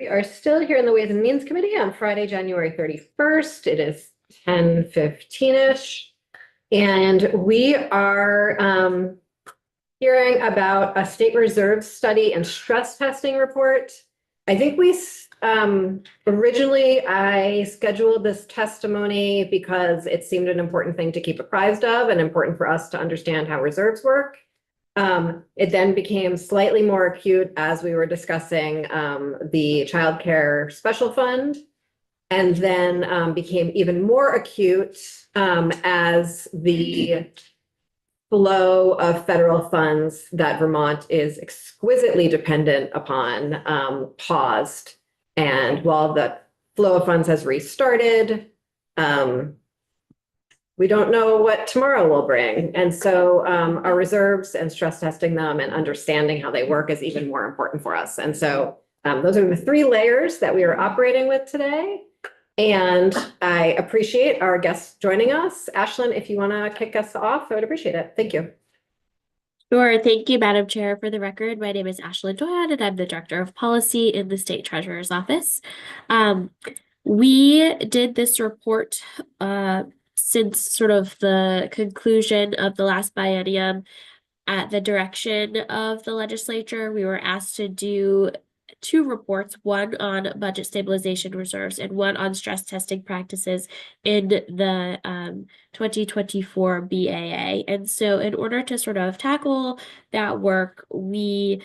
We are still here in the Ways and Means Committee on Friday, January 31st. It is 10:15-ish. And we are hearing about a state reserve study and stress testing report. I think originally I scheduled this testimony because it seemed an important thing to keep apprised of and important for us to understand how reserves work. It then became slightly more acute as we were discussing the child care special fund, and then became even more acute as the flow of federal funds that Vermont is exquisitely dependent upon paused. And while the flow of funds has restarted, we don't know what tomorrow will bring. And so our reserves and stress testing them and understanding how they work is even more important for us. And so those are the three layers that we are operating with today. And I appreciate our guests joining us. Ashlyn, if you want to kick us off, I would appreciate it. Thank you. Sure. Thank you, Madam Chair. For the record, my name is Ashlyn Doyon, and I'm the Director of Policy in the State Treasurer's Office. We did this report since sort of the conclusion of the last biennium at the direction of the legislature. We were asked to do two reports, one on budget stabilization reserves and one on stress testing practices in the 2024 BAA. And so in order to sort of tackle that work, we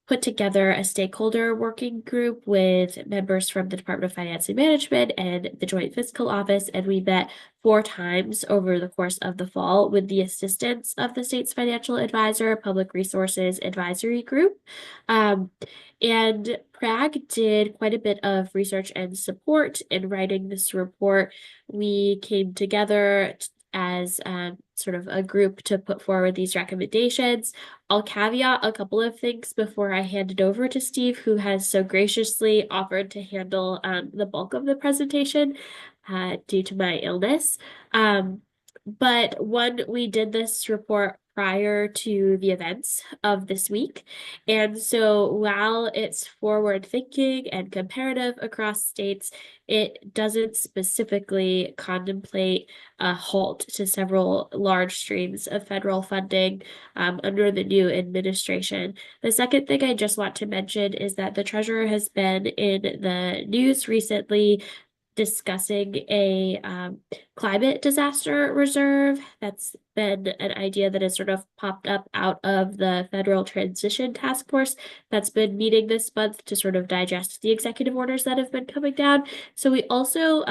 put together a stakeholder working group with members from the Department of Finance and Management and the Joint Fiscal Office, and we met 4 times over the course of the fall with the assistance of the state's financial advisor, Public Resources Advisory Group. And PRAG did quite a bit of research and support in writing this report. We came together as sort of a group to put forward these recommendations. I'll caveat a couple of things before I hand it over to Steve, who has so graciously offered to handle the bulk of the presentation due to my illness. But one, we did this report prior to the events of this week. And so while it's forward thinking and comparative across states, it doesn't specifically contemplate a halt to several large streams of federal funding under the new administration. The second thing I just want to mention is that the treasurer has been in the news recently discussing a climate disaster reserve. That's been an idea that has sort of popped up out of the Federal Transition Task Force that's been meeting this month to sort of digest the executive orders that have been coming down. So we also,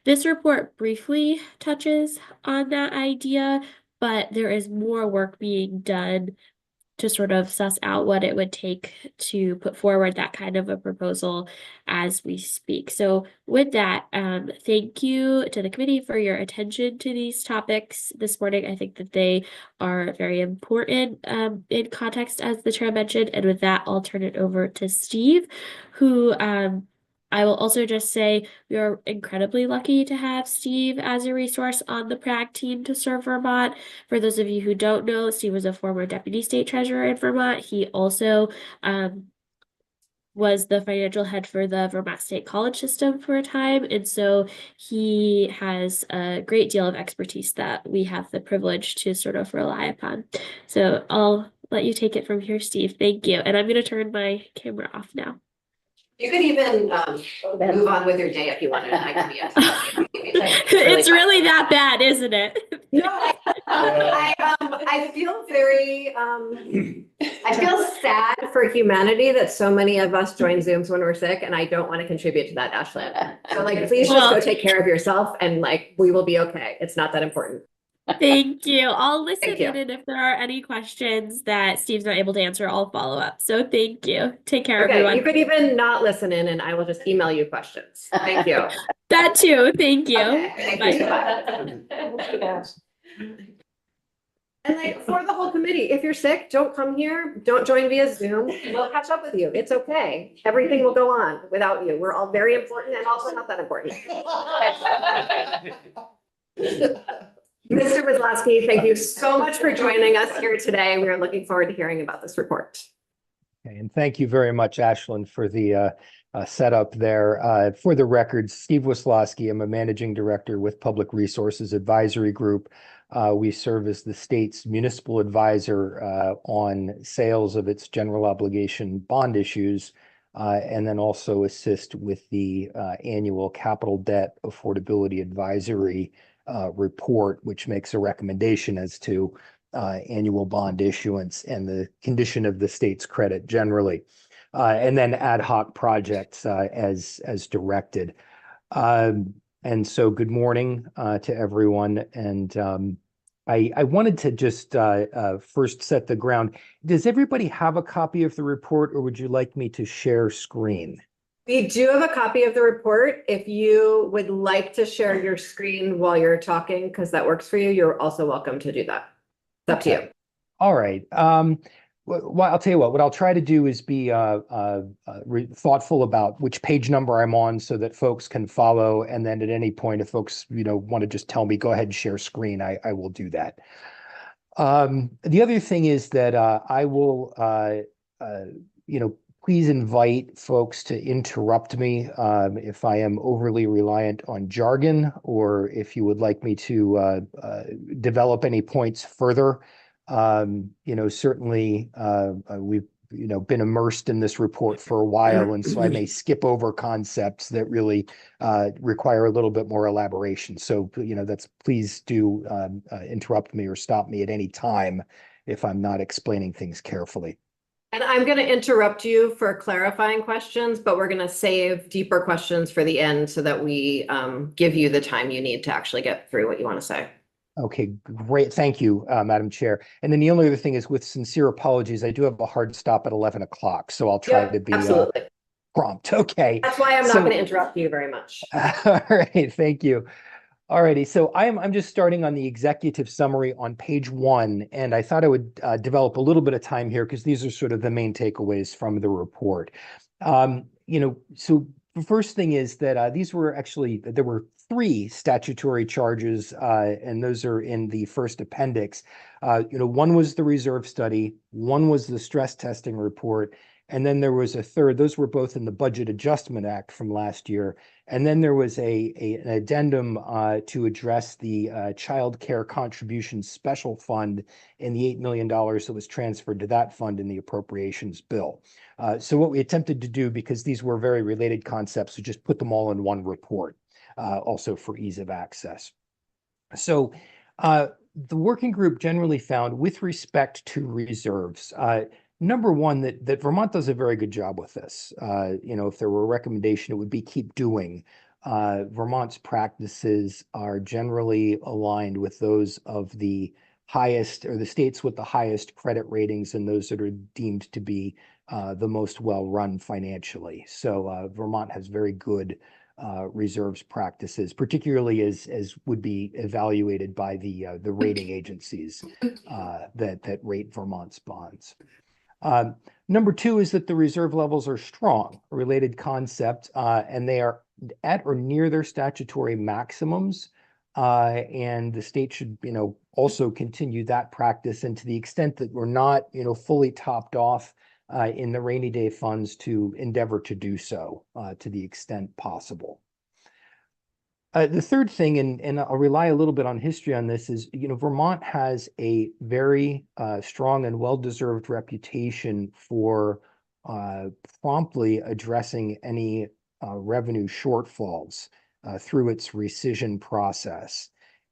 this report briefly touches on that idea, but there is more work being done to sort of suss out what it would take to put forward that kind of a proposal as we speak. So with that, thank you to the committee for your attention to these topics this morning. I think that they are very important in context, as the chair mentioned. And with that, I'll turn it over to Steve, who I will also just say we are incredibly lucky to have Steve as a resource on the PRAG team to serve Vermont. For those of you who don't know, Steve was a former deputy state treasurer in Vermont. He also was the financial head for the Vermont State College system for a time. And so he has a great deal of expertise that we have the privilege to sort of rely upon. So I'll let you take it from here, Steve. Thank you. And I'm going to turn my camera off now. You could even move on with your day if you wanted. I can be it's really that bad, isn't it? No, I feel very, I feel sad for humanity that so many of us join Zooms when we're sick, and I don't want to contribute to that, Ashlyn. So like, please just go take care of yourself, and like, we will be okay. It's not that important. Thank you. I'll listen in, and if there are any questions that Steve's not able to answer, I'll follow up. So thank you. Take care, everyone. You could even not listen in, and I will just email you questions. Thank you. That too. Thank you. Okay, thank you. And like for the whole committee, if you're sick, don't come here. Don't join via Zoom. We'll catch up with you. It's okay. Everything will go on without you. We're all very important and also not that important. Mr. Wyslavsky, thank you so much for joining us here today. We are looking forward to hearing about this report. Okay, and thank you very much, Ashlyn, for the setup there. For the record, Steve Wisloski, I'm a managing director with Public Resources Advisory Group. We serve as the state's municipal advisor on sales of its general obligation bond issues, and then also assist with the annual capital debt affordability advisory report, which makes a recommendation as to annual bond issuance and the condition of the state's credit generally, and then ad hoc projects as directed. And so good morning to everyone. And I wanted to just first set the ground. Does everybody have a copy of the report, or would you like me to share screen? We do have a copy of the report. If you would like to share your screen while you're talking, because that works for you, you're also welcome to do that. It's up to you. All right. Well, I'll tell you what I'll try to do is be thoughtful about which page number I'm on so that folks can follow. And then at any point, if folks, want to just tell me, go ahead and share screen, I will do that. The other thing is that I will, please invite folks to interrupt me if I am overly reliant on jargon, or if you would like me to develop any points further. Certainly we've been immersed in this report for a while, and so I may skip over concepts that really require a little bit more elaboration. So please do interrupt me or stop me at any time if I'm not explaining things carefully. And I'm going to interrupt you for clarifying questions, but we're going to save deeper questions for the end so that we give you the time you need to actually get through what you want to say. Okay, great. Thank you, Madam Chair. And then the only other thing is, with sincere apologies, I do have a hard stop at 11 o'clock, so I'll try to be prompt. Okay. That's why I'm not going to interrupt you very much. All right, thank you. All righty, so I'm just starting on the executive summary on page 1, and I thought I would develop a little bit of time here because these are sort of the main takeaways from the report. So the first thing is that there were 3 statutory charges, and those are in the first appendix. One was the reserve study, one was the stress testing report, and then there was a third. Those were both in the Budget Adjustment Act from last year. And then there was an addendum to address the Child Care Contribution Special Fund and the $8 million that was transferred to that fund in the appropriations bill. So what we attempted to do, because these were very related concepts, was just put them all in one report, also for ease of access. So the working group generally found, with respect to reserves, number one, that Vermont does a very good job with this. If there were a recommendation, it would be keep doing. Vermont's practices are generally aligned with those of the highest, or the states with the highest credit ratings, and those that are deemed to be the most well-run financially. So Vermont has very good reserves practices, particularly as would be evaluated by the rating agencies that rate Vermont's bonds. Number 2 is that the reserve levels are strong, a related concept, and they are at or near their statutory maximums. And the state should, also continue that practice. And to the extent that we're not, fully topped off in the rainy day funds, to endeavor to do so to the extent possible. The third thing, and I'll rely a little bit on history on this, is, Vermont has a very strong and well-deserved reputation for promptly addressing any revenue shortfalls through its rescission process.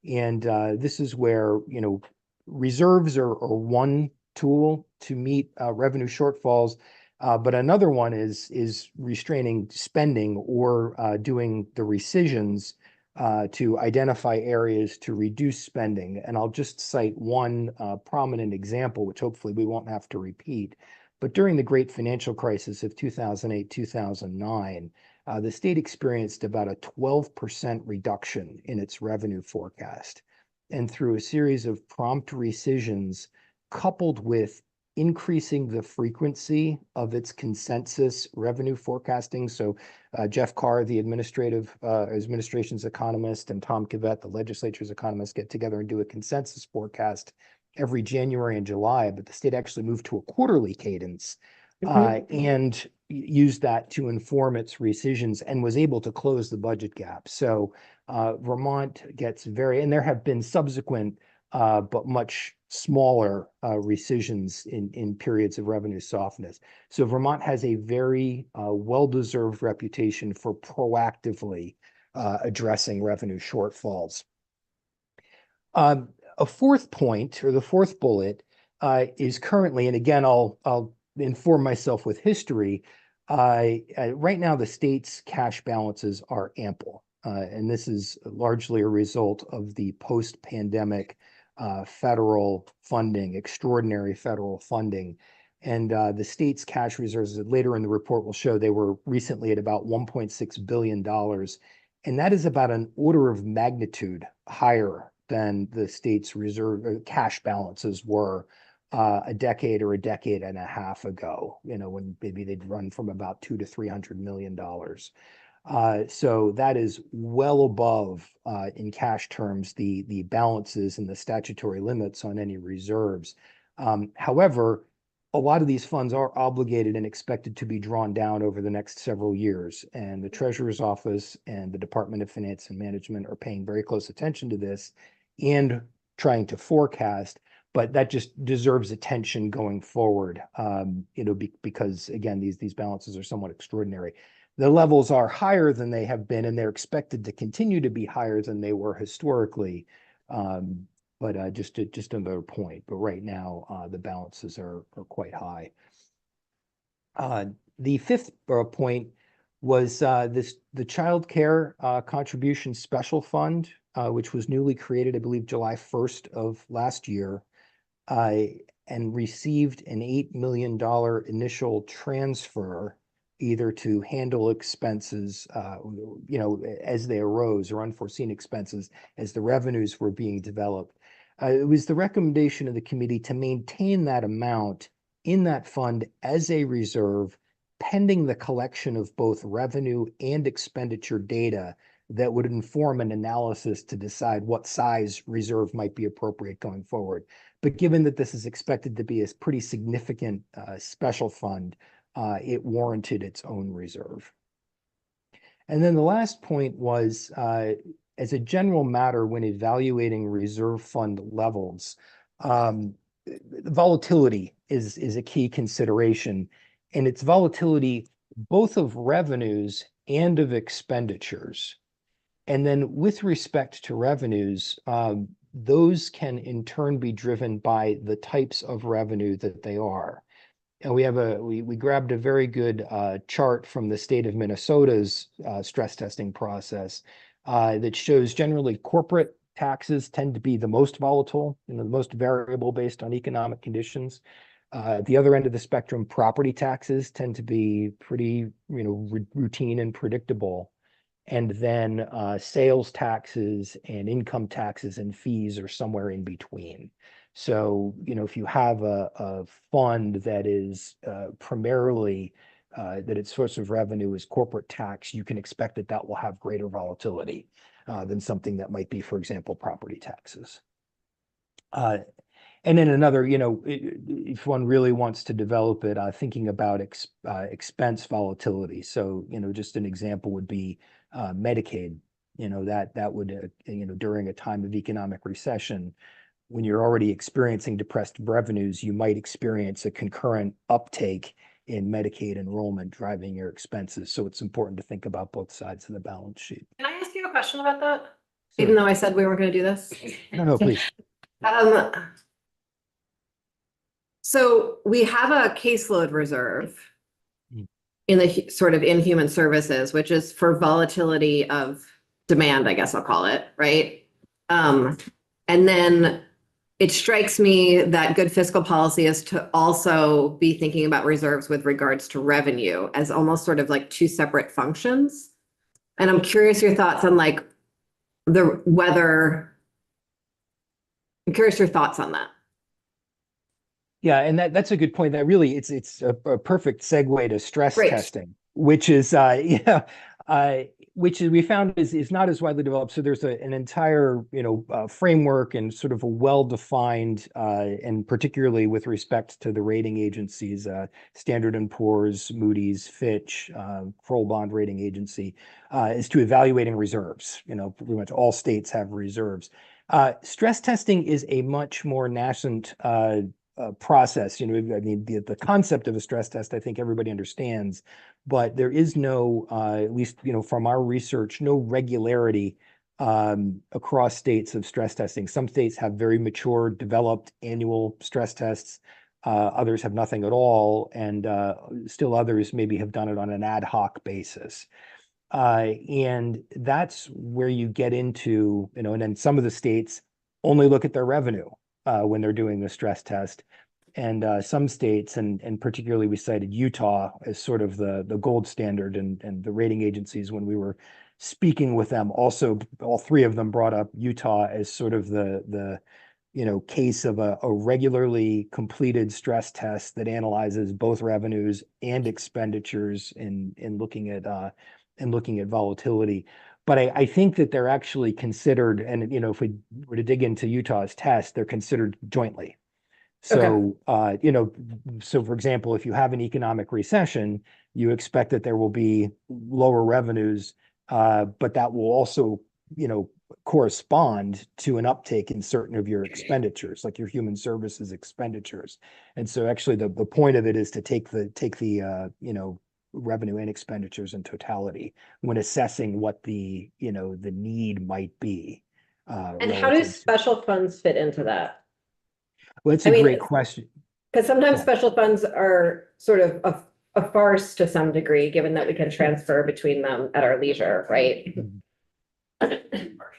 And this is where, reserves are one tool to meet revenue shortfalls. But another one is restraining spending, or doing the rescissions to identify areas to reduce spending. And I'll just cite one prominent example, which hopefully we won't have to repeat. But during the great financial crisis of 2008, 2009, the state experienced about a 12% reduction in its revenue forecast. And through a series of prompt rescissions, coupled with increasing the frequency of its consensus revenue forecasting. So Jeff Carr, the administration's economist, and Tom Kivett, the legislature's economist, get together and do a consensus forecast every January and July, but the state actually moved to a quarterly cadence and used that to inform its rescissions and was able to close the budget gap. So Vermont gets and there have been subsequent but much smaller rescissions in periods of revenue softness. So Vermont has a very well-deserved reputation for proactively addressing revenue shortfalls. A fourth point, or the fourth bullet, is currently, and again, I'll inform myself with history. Right now, the state's cash balances are ample, and this is largely a result of the post-pandemic federal funding, extraordinary federal funding. And the state's cash reserves, later in the report will show, they were recently at about $1.6 billion. And that is about an order of magnitude higher than the state's reserve cash balances were a decade or a decade and a half ago, when maybe they'd run from about $200 to $300 million. So that is well above, in cash terms, the balances and the statutory limits on any reserves. However, a lot of these funds are obligated and expected to be drawn down over the next several years. And the Treasurer's Office and the Department of Finance and Management are paying very close attention to this and trying to forecast, but that just deserves attention going forward, because again, these balances are somewhat extraordinary. The levels are higher than they have been, and they're expected to continue to be higher than they were historically. But just another point. But right now, the balances are quite high. The fifth point was the Child Care Contribution Special Fund, which was newly created, I believe, July 1st of last year, and received an $8 million initial transfer, either to handle expenses, as they arose, or unforeseen expenses as the revenues were being developed. It was the recommendation of the committee to maintain that amount in that fund as a reserve, pending the collection of both revenue and expenditure data that would inform an analysis to decide what size reserve might be appropriate going forward. But given that this is expected to be a pretty significant special fund, it warranted its own reserve. And then the last point was, as a general matter, when evaluating reserve fund levels, volatility is a key consideration, and it's volatility both of revenues and of expenditures. And then with respect to revenues, those can in turn be driven by the types of revenue that they are. And we grabbed a very good chart from the state of Minnesota's stress testing process that shows generally corporate taxes tend to be the most volatile, the most variable based on economic conditions. At the other end of the spectrum, property taxes tend to be pretty, routine and predictable. And then sales taxes and income taxes and fees are somewhere in between. So, if you have a fund that is primarily that its source of revenue is corporate tax, you can expect that will have greater volatility than something that might be, for example, property taxes. And then another, if one really wants to develop it, thinking about expense volatility. So, just an example would be Medicaid. That would, during a time of economic recession, when you're already experiencing depressed revenues, you might experience a concurrent uptake in Medicaid enrollment driving your expenses. So it's important to think about both sides of the balance sheet. Can I ask you a question about that? Even though I said we weren't going to do this? No, please. So we have a caseload reserve Mm. in the sort of in human services, which is for volatility of demand, I guess I'll call it, right? And then it strikes me that good fiscal policy is to also be thinking about reserves with regards to revenue as almost sort of like two separate functions. And I'm curious your thoughts on I'm curious your thoughts on that. Yeah, and that's a good point. That really, it's a perfect segue to stress Great. testing, which is, which we found is not as widely developed. So there's an entire, framework and sort of a well-defined, and particularly with respect to the rating agencies, Standard and Poor's, Moody's, Fitch, Kroll Bond Rating Agency, is to evaluating reserves. Pretty much all states have reserves. Stress testing is a much more nascent process. I mean, the concept of a stress test, I think everybody understands, but there is no, at least, from our research, no regularity across states of stress testing. Some states have very mature, developed annual stress tests. Others have nothing at all, and still others maybe have done it on an ad hoc basis. And that's where you get into, and then some of the states only look at their revenue when they're doing the stress test. And some states, and particularly we cited Utah as sort of the gold standard, and the rating agencies, when we were speaking with them, also all three of them brought up Utah as sort of the case of a regularly completed stress test that analyzes both revenues and expenditures in looking at volatility. But I think that they're actually considered, and if we were to dig into Utah's test, they're considered jointly. So, so for example, if you have an economic recession, you expect that there will be lower revenues, but that will also, correspond to an uptake in certain of your expenditures, like your human services expenditures. And so actually the point of it is to take the revenue and expenditures in totality when assessing what the need might be. And how do special funds fit into that? Well, it's a great question. Because sometimes special funds are sort of a farce to some degree, given that we can transfer between them at our leisure, right?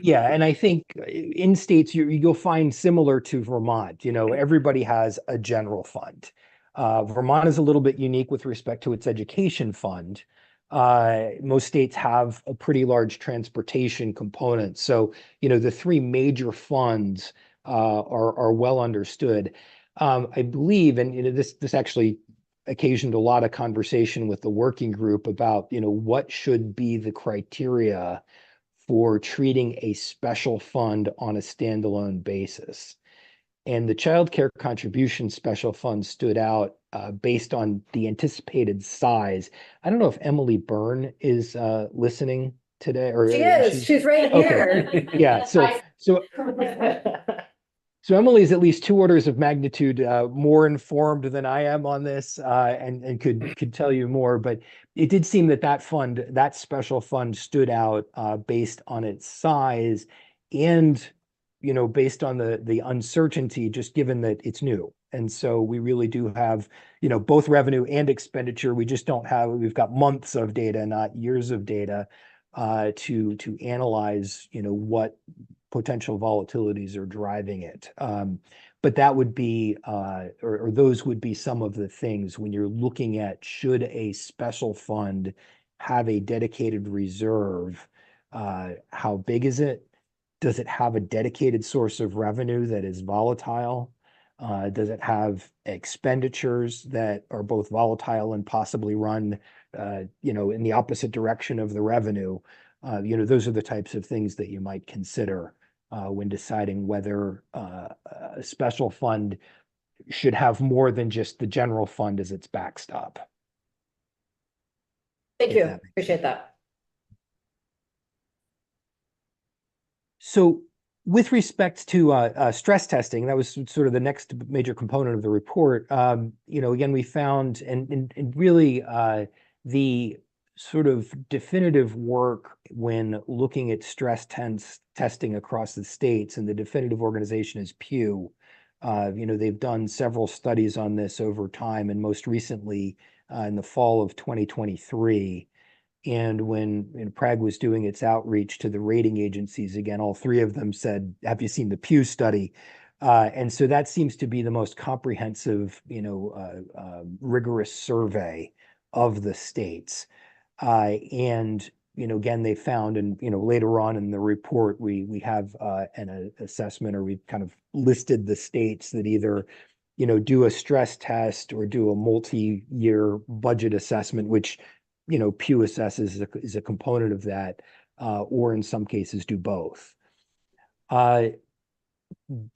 Yeah, and I think in states you'll find similar to Vermont, everybody has a general fund. Vermont is a little bit unique with respect to its education fund. Most states have a pretty large transportation component. So, the three major funds are well understood. I believe, and this actually occasioned a lot of conversation with the working group about, what should be the criteria for treating a special fund on a standalone basis. And the child care contribution special fund stood out based on the anticipated size. I don't know if Emily Byrne is listening today, or she is. She's right here. Okay. Yeah. So Emily's at least 2 orders of magnitude more informed than I am on this, and could tell you more. But it did seem that special fund stood out based on its size, and based on the uncertainty, just given that it's new. And so we really do have both revenue and expenditure. We've got months of data, not years of data, to analyze what potential volatilities are driving it. But that would be, or those would be some of the things when you're looking at, should a special fund have a dedicated reserve? How big is it? Does it have a dedicated source of revenue that is volatile? Does it have expenditures that are both volatile and possibly run, in the opposite direction of the revenue? Those are the types of things that you might consider when deciding whether a special fund should have more than just the general fund as its backstop. Thank you. Appreciate that. So with respect to stress testing, that was sort of the next major component of the report. Again, we found, and really the sort of definitive work when looking at stress testing across the states, and the definitive organization is Pew. They've done several studies on this over time, and most recently in the fall of 2023. And when Prague was doing its outreach to the rating agencies, again, all three of them said, "Have you seen the Pew study?" And so that seems to be the most comprehensive, rigorous survey of the states. And again, they found, and later on in the report, we have an assessment, or we've kind of listed the states that either do a stress test or do a multi-year budget assessment, which Pew Assess is a component of that, or in some cases do both.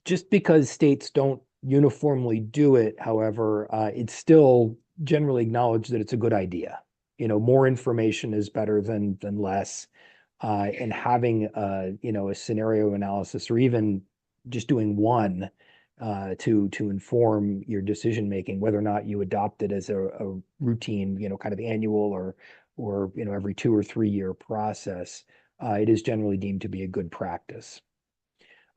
Just because states don't uniformly do it, however, it's still generally acknowledged that it's a good idea. More information is better than less. And having a scenario analysis, or even just doing one to inform your decision making, whether or not you adopt it as a routine, kind of annual or every 2 or 3 year process, it is generally deemed to be a good practice.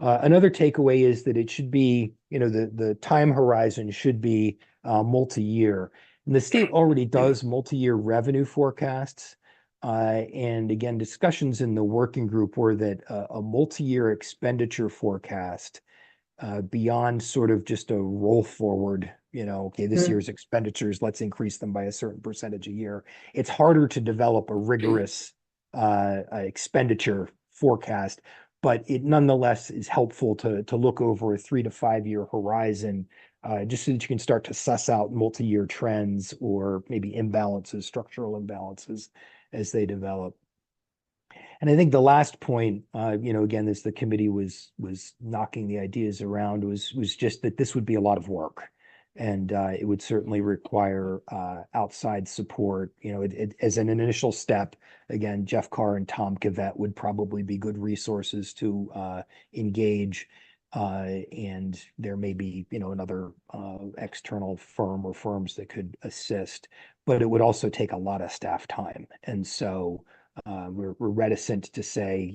Another takeaway is that it should be, the time horizon should be multi-year. And the state already does multi-year revenue forecasts. And again, discussions in the working group were that a multi-year expenditure forecast beyond sort of just a roll forward, okay, this year's expenditures, let's increase them by a certain percentage a year. It's harder to develop a rigorous expenditure forecast, but it nonetheless is helpful to look over a 3 to 5 year horizon, just so that you can start to suss out multi-year trends or maybe imbalances, structural imbalances as they develop. And I think the last point, again, as the committee was knocking the ideas around, was just that this would be a lot of work, and it would certainly require outside support. As an initial step, again, Jeff Carr and Tom Cavett would probably be good resources to engage, and there may be another external firm or firms that could assist, but it would also take a lot of staff time, and so we're reticent to say,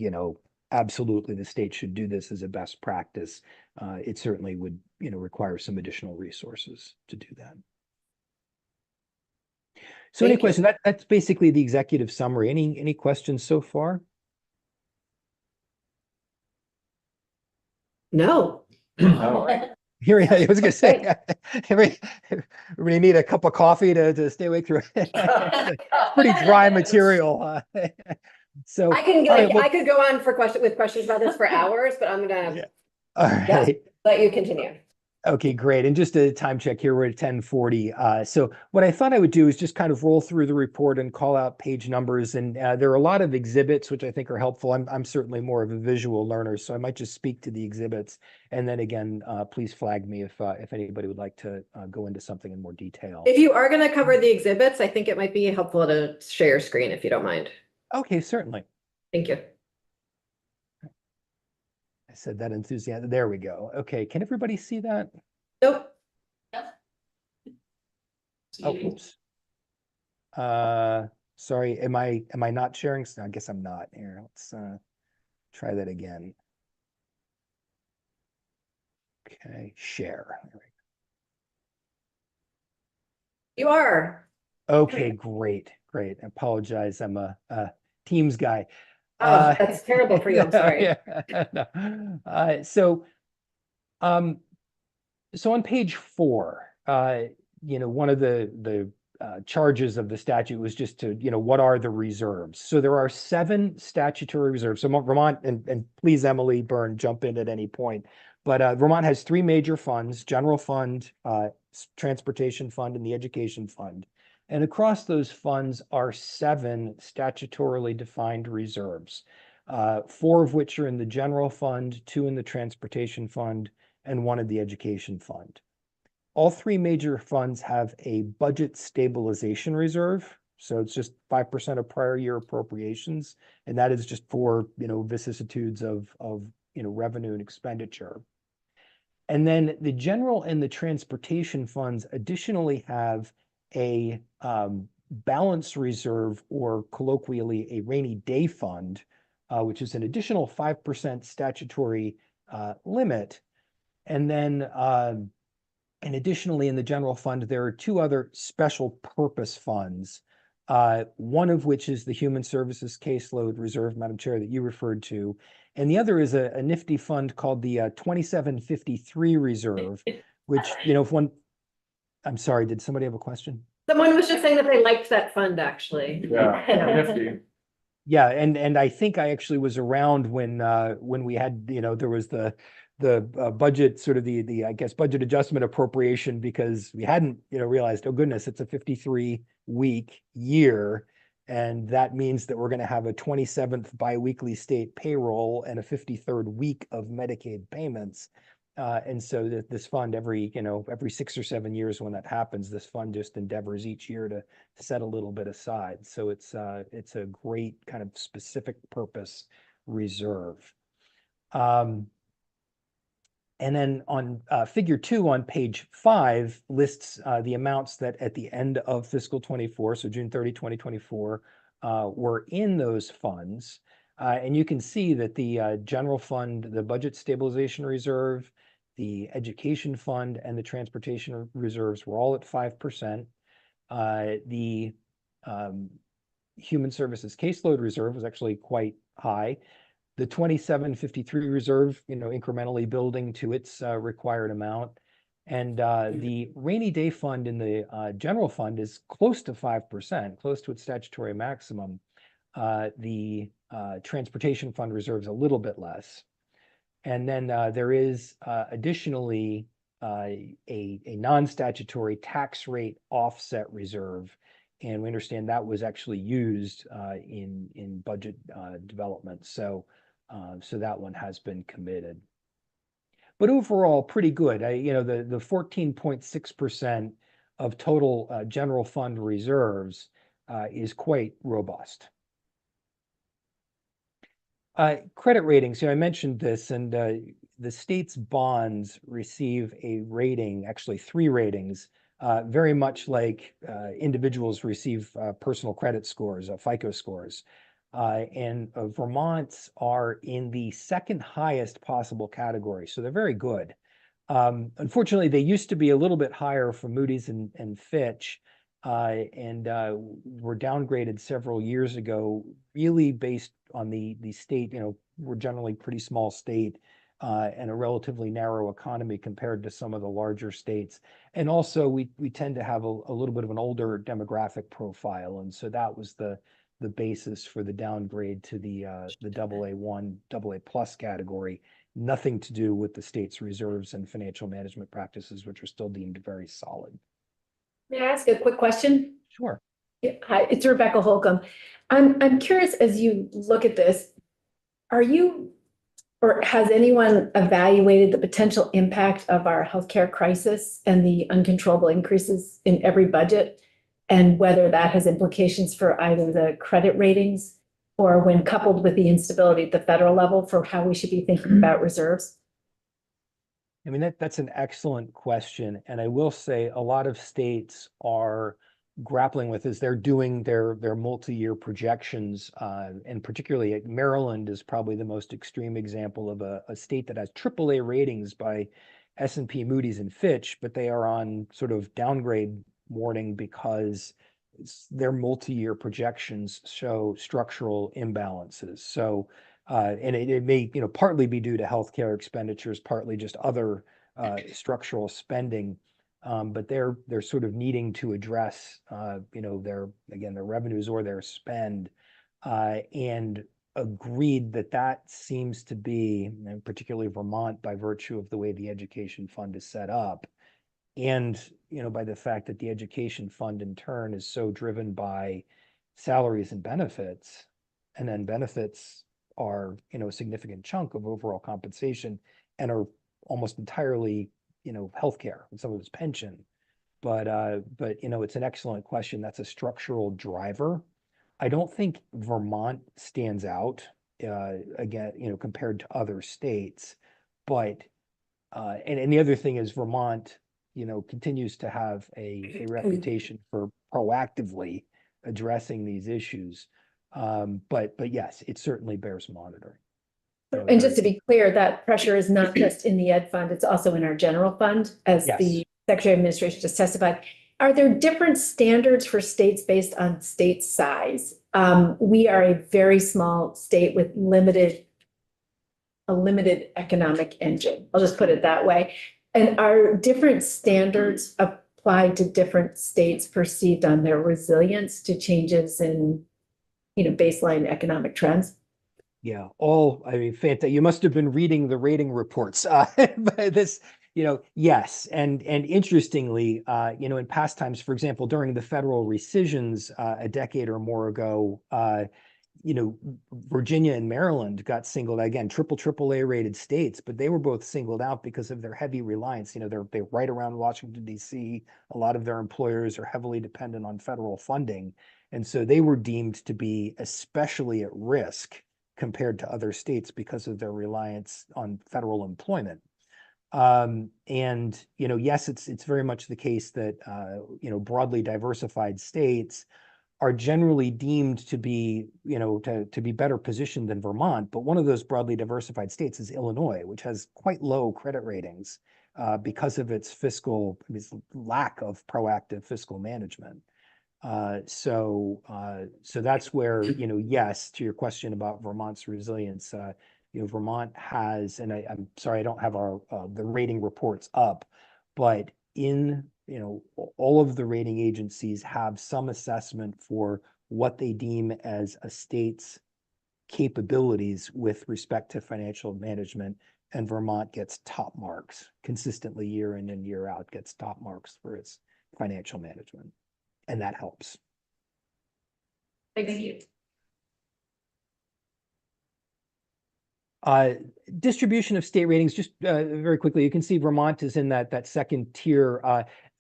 absolutely the state should do this as a best practice. It certainly would, require some additional resources to do that. So any questions? That's basically the executive summary. Any questions so far? No. Here, I was going to say, everybody need a cup of coffee to stay awake through it. Pretty dry material. So I can all right, well, I could go on with questions about this for hours, but I'm gonna all right. let you continue. Okay, great. And just a time check here, we're at 10:40. So what I thought I would do is just kind of roll through the report and call out page numbers. And there are a lot of exhibits, which I think are helpful. I'm certainly more of a visual learner, so I might just speak to the exhibits. And then again, please flag me if anybody would like to go into something in more detail. If you are going to cover the exhibits, I think it might be helpful to share your screen if you don't mind. Okay, certainly. Thank you. I said that enthusiasm. There we go. Okay, can everybody see that? Nope. Oh, oops. Sorry, am I not sharing? I guess I'm not. Here, let's try that again. Okay, share. There we go. You are. Okay, great. I apologize. I'm a Teams guy. Oh, that's terrible for you. I'm sorry. Yeah. So on page 4, one of the charges of the statute was just to, what are the reserves? So there are 7 statutory reserves. So Vermont, and please, Emily Byrne, jump in at any point. But Vermont has 3 major funds: general fund, transportation fund, and the education fund. And across those funds are 7 statutorily defined reserves, 4 of which are in the general fund, 2 in the transportation fund, and 1 in the education fund. All 3 major funds have a budget stabilization reserve. So it's just 5% of prior year appropriations. And that is just for, vicissitudes of revenue and expenditure. And then the general and the transportation funds additionally have a balance reserve, or colloquially a rainy day fund, which is an additional 5% statutory limit. And then, and additionally, in the general fund, there are 2 other special purpose funds, one of which is the Human Services Caseload Reserve, Madam Chair, that you referred to. And the other is a nifty fund called the 2753 Reserve, which, if one, I'm sorry, did somebody have a question? Someone was just saying that they liked that fund, actually. Yeah, nifty. Yeah, and I think I actually was around when we had, there was the budget, sort of the I guess budget adjustment appropriation, because we hadn't realized, oh goodness, it's a 53-week year, And that means that we're going to have a 27th biweekly state payroll and a 53rd week of Medicaid payments. And so that this fund every 6 or 7 years when that happens, this fund just endeavors each year to set a little bit aside. So it's a great kind of specific purpose reserve. And then on figure 2 on page 5 lists the amounts that at the end of fiscal 24, so June 30, 2024, were in those funds. And you can see that the general fund, the budget stabilization reserve, the education fund, and the transportation reserves were all at 5%. The human services caseload reserve was actually quite high. The 2753 reserve, incrementally building to its required amount. And the rainy day fund in the general fund is close to 5%, close to its statutory maximum. The transportation fund reserves a little bit less. And then there is additionally a non-statutory tax rate offset reserve. And we understand that was actually used in budget development. So that one has been committed. But overall, pretty good. The 14.6% of total general fund reserves is quite robust. Credit ratings, I mentioned this, and the state's bonds receive a rating, actually 3 ratings, very much like individuals receive personal credit scores, FICO scores. And Vermont's are in the second highest possible category, so they're very good. Unfortunately, they used to be a little bit higher for Moody's and Fitch, and were downgraded several years ago, really based on the state. We're generally pretty small state and a relatively narrow economy compared to some of the larger states. And also, we tend to have a little bit of an older demographic profile, and so that was the basis for the downgrade to the AA1, AA+ category. Nothing to do with the state's reserves and financial management practices, which are still deemed very solid. May I ask a quick question? Sure. Yeah, hi, it's Rebecca Holcomb. I'm curious, as you look at this, are you, or has anyone evaluated the potential impact of our healthcare crisis and the uncontrollable increases in every budget, and whether that has implications for either the credit ratings or when coupled with the instability at the federal level for how we should be thinking about reserves? I mean, that's an excellent question. And I will say a lot of states are grappling with as they're doing their multi-year projections. And particularly Maryland is probably the most extreme example of a state that has AAA ratings by S&P, Moody's, and Fitch, but they are on sort of downgrade warning because their multi-year projections show structural imbalances. So and it may, partly be due to healthcare expenditures, partly just other structural spending, but they're sort of needing to address, their revenues or their spend, and agreed that seems to be, and particularly Vermont, by virtue of the way the education fund is set up, and by the fact that the education fund in turn is so driven by salaries and benefits, and then benefits are a significant chunk of overall compensation and are almost entirely healthcare and some of it's pension. But it's an excellent question. That's a structural driver. I don't think Vermont stands out again, compared to other states. But and the other thing is Vermont, continues to have a reputation for proactively addressing these issues. But yes, it certainly bears monitoring. And just to be clear, that pressure is not just in the ed fund, it's also in our general fund, as Yes. the Secretary of Administration just testified. Are there different standards for states based on state size? We are a very small state with a limited economic engine. I'll just put it that way. And are different standards applied to different states perceived on their resilience to changes in, baseline economic trends? Yeah, fantastic. You must have been reading the rating reports. But this, Yes, and interestingly, in past times, for example, during the federal rescissions a decade or more ago, Virginia and Maryland got singled out, again, triple A rated states, but they were both singled out because of their heavy reliance. They're right around Washington, D.C. A lot of their employers are heavily dependent on federal funding. And so they were deemed to be especially at risk compared to other states because of their reliance on federal employment. Yes, it's very much the case that, broadly diversified states are generally deemed to be, to be better positioned than Vermont. But one of those broadly diversified states is Illinois, which has quite low credit ratings because of its lack of proactive fiscal management. So that's where, yes, to your question about Vermont's resilience, Vermont has, and I'm sorry, I don't have the rating reports up, but all of the rating agencies have some assessment for what they deem as a state's capabilities with respect to financial management. And Vermont gets top marks consistently year in and year out, gets top marks for its financial management. And that helps. Thank you. Distribution of state ratings, just very quickly, you can see Vermont is in that second tier.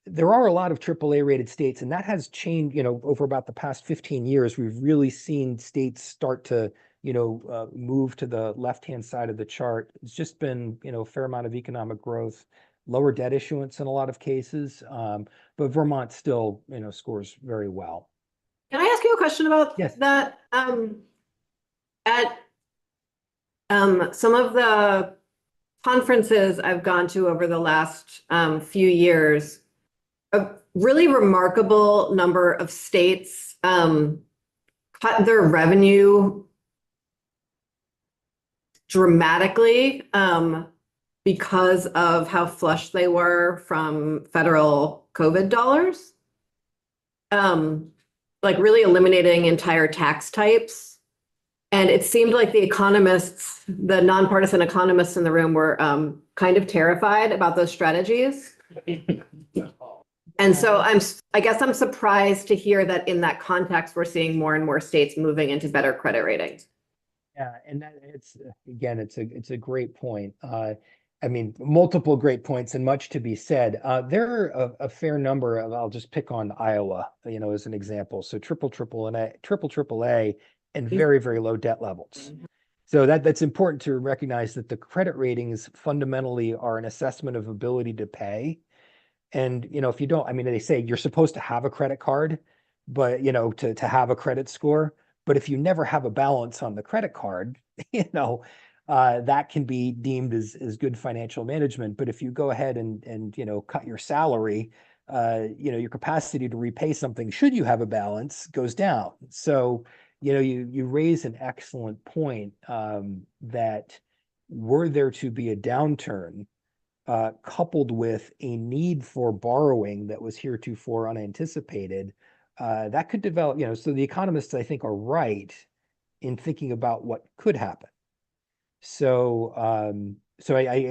There are a lot of AAA rated states, and that has changed, over about the past 15 years. We've really seen states start to, move to the left-hand side of the chart. It's just been, a fair amount of economic growth, lower debt issuance in a lot of cases. But Vermont still, scores very well. Can I ask you a question about Yes. that? At some of the conferences I've gone to over the last few years, a really remarkable number of states cut their revenue dramatically because of how flush they were from federal COVID dollars. Like really eliminating entire tax types. And it seemed like the economists, the nonpartisan economists in the room were kind of terrified about those strategies. And so I guess I'm surprised to hear that in that context, we're seeing more and more states moving into better credit ratings. Yeah, and it's a great point. Multiple great points and much to be said. There are a fair number of, I'll just pick on Iowa, as an example. So triple AAA and very, very low debt levels. So that's important to recognize that the credit ratings fundamentally are an assessment of ability to pay. And, if you don't, they say you're supposed to have a credit card, but, to have a credit score. But if you never have a balance on the credit card, that can be deemed as good financial management. But if you go ahead and cut your salary, your capacity to repay something, should you have a balance, goes down. So, you raise an excellent point that were there to be a downturn, coupled with a need for borrowing that was heretofore unanticipated, that could develop, so the economists, I think, are right in thinking about what could happen. So, I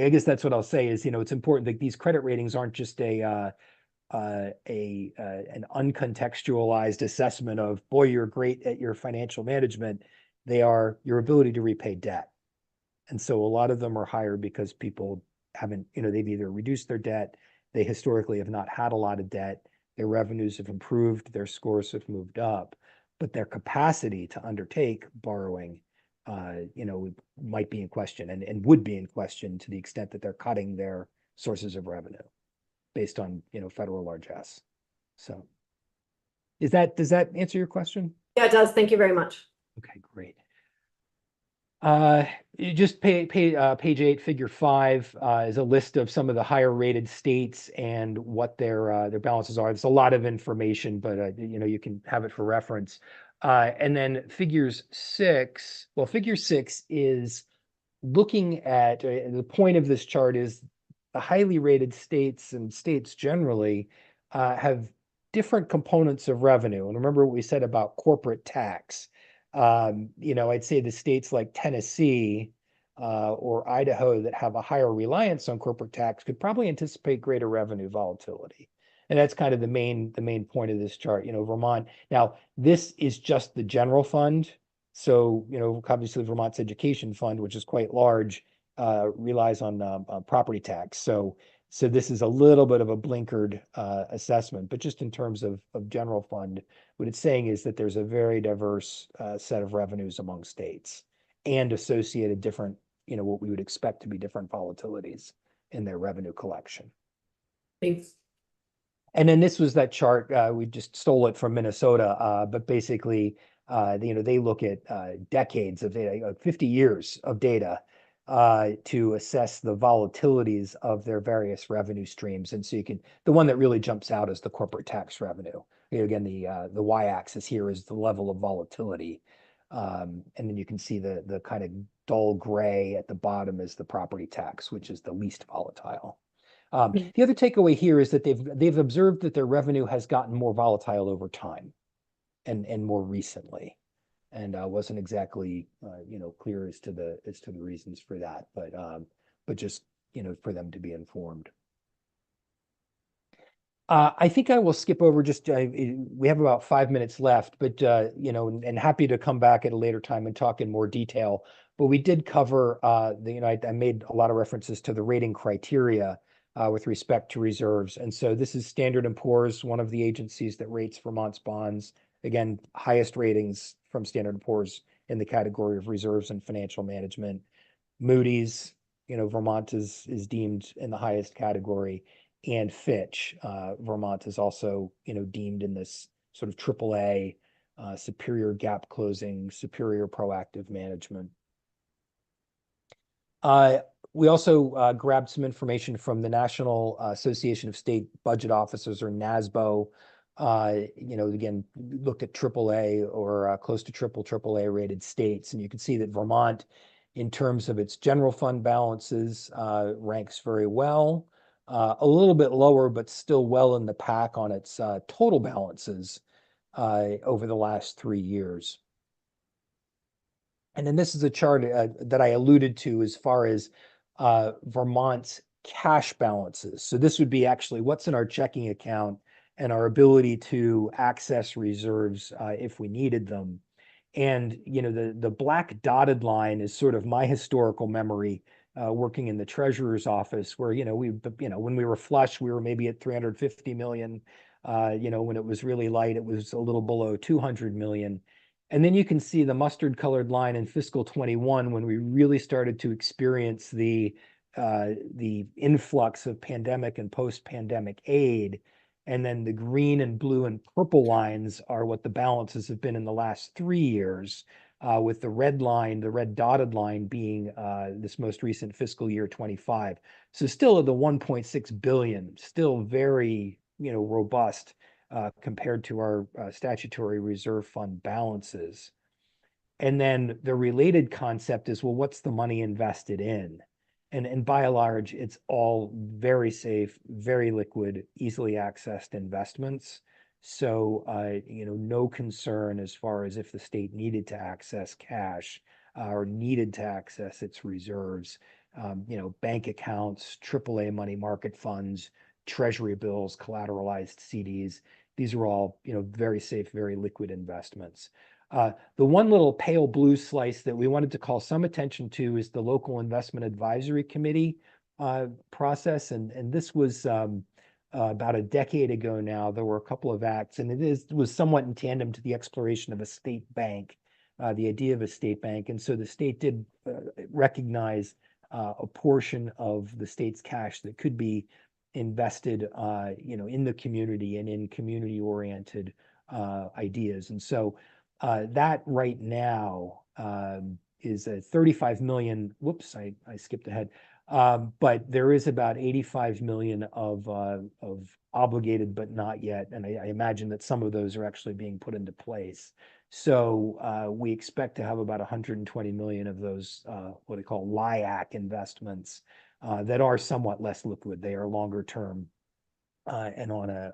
guess that's what I'll say is, it's important that these credit ratings aren't just an uncontextualized assessment of, boy, you're great at your financial management. They are your ability to repay debt. And so a lot of them are higher because people haven't, they've either reduced their debt, they historically have not had a lot of debt, their revenues have improved, their scores have moved up, but their capacity to undertake borrowing might be in question and would be in question to the extent that they're cutting their sources of revenue based on, federal largesse. So does that answer your question? Yeah, it does. Thank you very much. Okay, great. You just page 8, figure 5 is a list of some of the higher rated states and what their balances are. There's a lot of information, but you can have it for reference. And then figure 6 is looking at the point of this chart is the highly rated states and states generally have different components of revenue. And remember what we said about corporate tax. I'd say the states like Tennessee or Idaho that have a higher reliance on corporate tax could probably anticipate greater revenue volatility. And that's kind of the main point of this chart. Vermont. Now, this is just the general fund. So, obviously Vermont's education fund, which is quite large, relies on property tax. So this is a little bit of a blinkered assessment, but just in terms of general fund, what it's saying is that there's a very diverse set of revenues among states and associated different, what we would expect to be different volatilities in their revenue collection. Thanks. And then this was that chart, we just stole it from Minnesota, but basically, they look at decades of data, 50 years of data to assess the volatilities of their various revenue streams. And so the one that really jumps out is the corporate tax revenue. Again, the y-axis here is the level of volatility. And then you can see the kind of dull gray at the bottom is the property tax, which is the least volatile. The other takeaway here is that they've observed that their revenue has gotten more volatile over time and more recently, and wasn't exactly clear as to the reasons for that, but just for them to be informed. I think I will skip over we have about 5 minutes left, but and happy to come back at a later time and talk in more detail. But we did cover I made a lot of references to the rating criteria with respect to reserves. And so this is Standard & Poor's, one of the agencies that rates Vermont's bonds. Again, highest ratings from Standard & Poor's in the category of reserves and financial management. Moody's, Vermont is deemed in the highest category. And Fitch, Vermont is also, deemed in this sort of AAA, superior gap closing, superior proactive management. We also grabbed some information from the National Association of State Budget Officers, or NASBO. Again, looked at AAA or close to AAA rated states. And you can see that Vermont, in terms of its general fund balances, ranks very well. A little bit lower, but still well in the pack on its total balances over the last 3 years. And then this is a chart that I alluded to as far as Vermont's cash balances. So this would be actually what's in our checking account and our ability to access reserves if we needed them. And the black dotted line is sort of my historical memory working in the treasurer's office, where when we were flush, we were maybe at 350 million. When it was really light, it was a little below 200 million. And then you can see the mustard colored line in fiscal 21, when we really started to experience the influx of pandemic and post-pandemic aid. And then the green and blue and purple lines are what the balances have been in the last 3 years, with the red line, the red dotted line being this most recent fiscal year 25. So still at the 1.6 billion, still very, robust compared to our statutory reserve fund balances. And then the related concept is, well, what's the money invested in? And by and large, it's all very safe, very liquid, easily accessed investments. So, no concern as far as if the state needed to access cash or needed to access its reserves. Bank accounts, AAA money market funds, treasury bills, collateralized CDs. These are all, very safe, very liquid investments. The one little pale blue slice that we wanted to call some attention to is the local investment advisory committee process. And this was about a decade ago now. There were a couple of acts, and it was somewhat in tandem to the exploration of a state bank, the idea of a state bank. And so the state did recognize a portion of the state's cash that could be invested, in the community and in community-oriented ideas. And so that right now is a 35 million. Whoops, I skipped ahead. But there is about 85 million of obligated but not yet, and I imagine that some of those are actually being put into place. So we expect to have about 120 million of those what I call LIAC investments that are somewhat less liquid. They are longer term and on a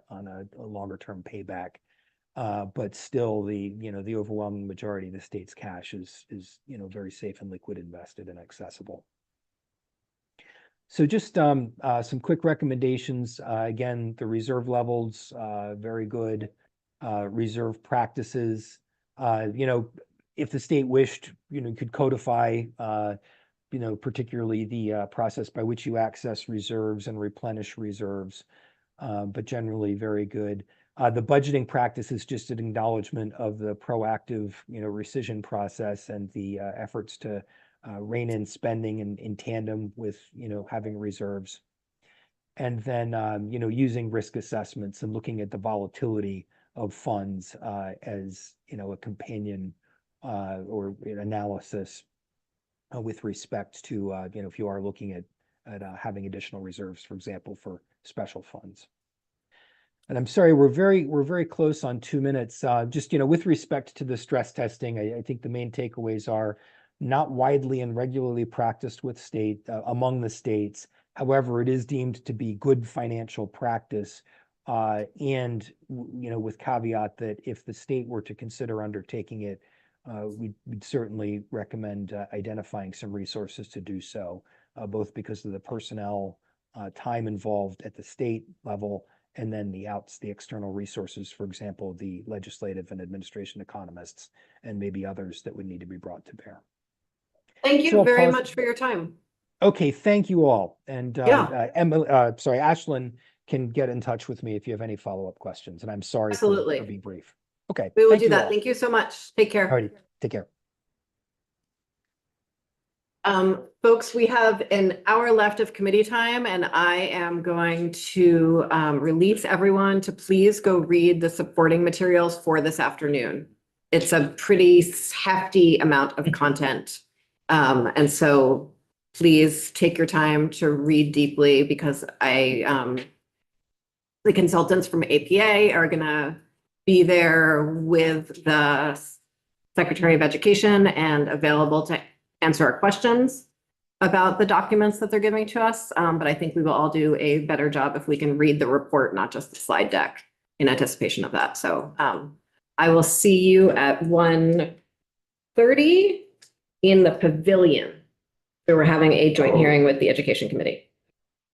longer term payback. But still the overwhelming majority of the state's cash is very safe and liquid invested and accessible. So just some quick recommendations. Again, the reserve levels, very good. Reserve practices, if the state wished, could codify, particularly the process by which you access reserves and replenish reserves, but generally very good. The budgeting practice is just an acknowledgement of the proactive, rescission process and the efforts to rein in spending in tandem with, having reserves. And then, using risk assessments and looking at the volatility of funds as, a companion or an analysis with respect to, if you are looking at having additional reserves, for example, for special funds. And I'm sorry, we're very close on 2 minutes. Just, with respect to the stress testing, I think the main takeaways are not widely and regularly practiced with among the states. However, it is deemed to be good financial practice, and with caveat that if the state were to consider undertaking it, we'd certainly recommend identifying some resources to do so, both because of the personnel time involved at the state level, and then the external resources, for example, the legislative and administration economists, and maybe others that would need to be brought to bear. Thank So you I'll very pause- much for your time. Okay, thank you all. And Yeah. Ashlyn can get in touch with me if you have any follow-up questions. And I'm sorry for Absolutely. being brief. Okay. We will thank do you that. all. Thank you so much. Take care. Alrighty, take care. Folks, we have an hour left of committee time, and I am going to release everyone to please go read the supporting materials for this afternoon. It's a pretty hefty amount of content. And so please take your time to read deeply, because the consultants from APA are gonna be there with the Secretary of Education and available to answer our questions about the documents that they're giving to us. But I think we will all do a better job if we can read the report, not just the slide deck, in anticipation of that. So I will see you at 1:30 in the pavilion. So we're having a joint hearing with the Education Committee.